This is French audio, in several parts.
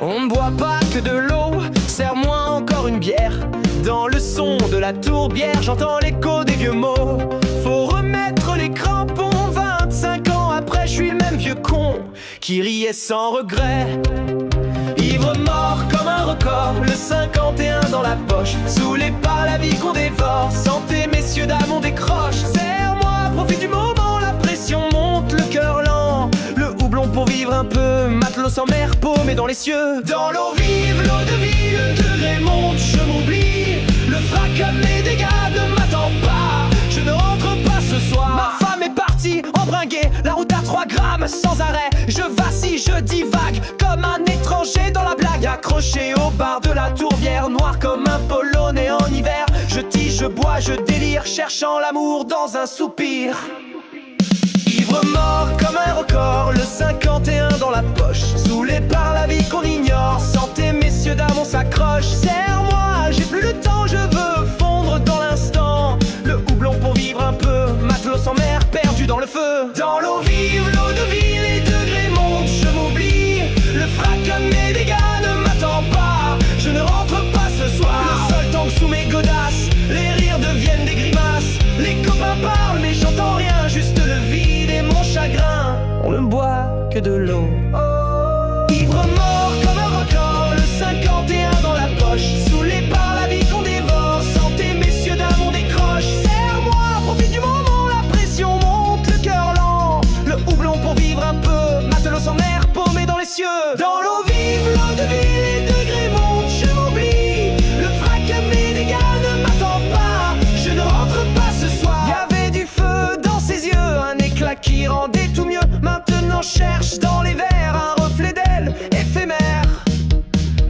On ne boit pas que de l'eau, serre-moi encore une bière. Dans le son de la tourbière, j'entends l'écho des vieux mots. Faut remettre les crampons, 25 ans après, je suis le même vieux con qui riait sans regret. Ivre mort comme un record, le 51 dans la poche, saoulé par la vie qu'on dévore. Santé messieurs dames, on décroche. Serre-moi, profite du moment, la pression monte, le cœur lent. Le houblon pour vivre un peu, matelot sans mer, paumé dans les cieux. Dans l'eau vive, l'eau de vie, le degré monte, je m'oublie. Le fracas de mes dégâts ne m'attend pas, je ne rentre pas ce soir. Ma femme est partie, embringuée, la route à 3 grammes sans arrêt. Je vacille, je divague, comme un étranger dans la blague. Accroché au bar de la tourbière, noir comme un polonais en hiver. Je tige, je bois, je délire, cherchant l'amour dans un soupir. Ivre mort comme un record, le 51 dans la poche, saoulé par la vie qu'on ignore. Santé messieurs dames, on s'accroche. Serre-moi, j'ai plus le temps, je veux fondre dans l'instant. Le houblon pour vivre un peu, matelot sans mer, perdu dans le feu. Dans l'eau vive, l'eau de vie, les degrés montent, je m'oublie. Le fracas de mes dégâts ne m'attend pas, je ne rentre pas ce soir. Le sol tangue sous mes godasses, les rires deviennent des grimaces. Les copains parlent mais j'entends rien, juste le vide et mon chagrin. On ne boit que de l'eau. Ivre mort comme un record, le 51 dans la poche, saoulé par la vie qu'on dévore. Santé messieurs dames, on décroche. Serre-moi, profite du moment, la pression monte, le cœur lent. Le houblon pour vivre un peu, matelot sans mer, paumé dans les cieux. Dans l'eau vive, l'eau de vie, les degrés montent, je m'oublie. Le fracas de mes dégâts ne m'attend pas, je ne rentre pas ce soir. Y'avait du feu dans ses yeux, un éclat qui rendait tout mieux. Maintenant cherche dans les verres un reflet d'elle éphémère.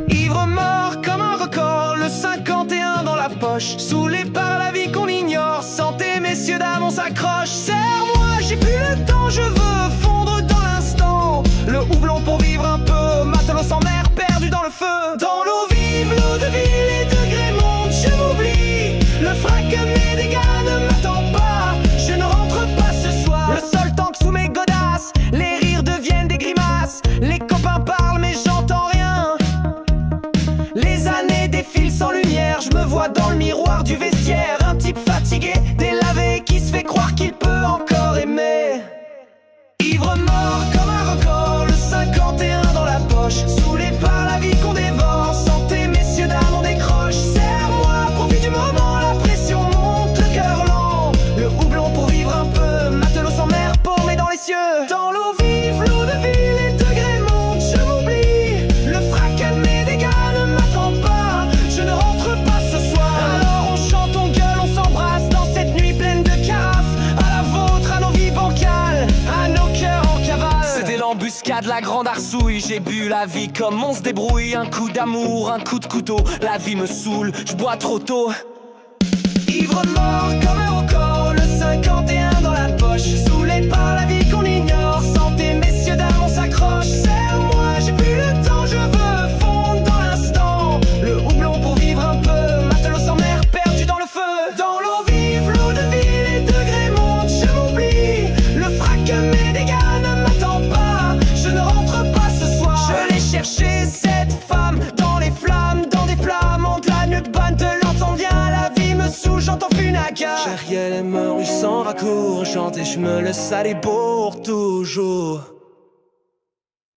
Ivre mort comme un record, le 51 dans la poche, saoulé par la vie qu'on ignore. Santé messieurs dames, on s'accroche. Serre-moi, j'ai plus le temps, je veux fondre dans l'instant. Le houblon pour vivre un peu, matelot sans mer, perdu dans le feu. Dans l'eau vive, l'eau de vie, les degrés montent, je m'oublie. Le fracas de mes dégâts ne m'attend pas, je ne rentre pas ce soir. Le sol tangue sous mes godasses, les rires deviennent des grimaces. Les copains parlent mais j'entends rien. Les années défilent sans lumière, je me vois dans le miroir du vestiaire. Un type fatigué, délavé, qui se fait croire qu'il peut encore aimer. Ivre mort comme un record, le 51 dans la poche, saoulé par la vie qu'on dévore. Santé messieurs dames, on décroche. Serre-moi, profite du moment, la pression monte, le cœur lent. Le houblon pour vivre un peu, matelot sans mer, paumé dans les cieux. Dans l'eau vive, l'eau de vie, les degrés montent, je m'oublie. Le fracas de mes dégâts ne m'attend pas, je ne rentre pas ce soir. Alors on chante, on gueule, on s'embrasse dans cette nuit pleine de carafes. À la vôtre, à nos vies bancales, à nos cœurs en cavale. C'était l'embuscade, la grande arsouille. J'ai bu la vie comme on se débrouille. Un coup d'amour, un coup de couteau. La vie me saoule, je bois trop tôt. Ivre mort comme un record, le 51 dans la poche, saoulé par la vie qu'on ignore. Santé messieurs dames, on s'accroche. Serre-moi, j'ai plus le temps, je veux fondre dans l'instant. Le houblon pour vivre un peu, matelot sans mer, perdu dans le feu. Dans l'eau vive, l'eau de vie, les degrés montent, je m'oublie. Le fracas de mes dégâts ne m'attend pas, je ne rentre pas ce soir. Je l'ai cherché cette femme, dans les flammes, dans des flammes. On de la nuit bonne, te l'entends bien, la vie me saoule, j'entends Funaga. Cherriel est mort, il s'en raccourt, chanter, je me laisse aller pour toujours.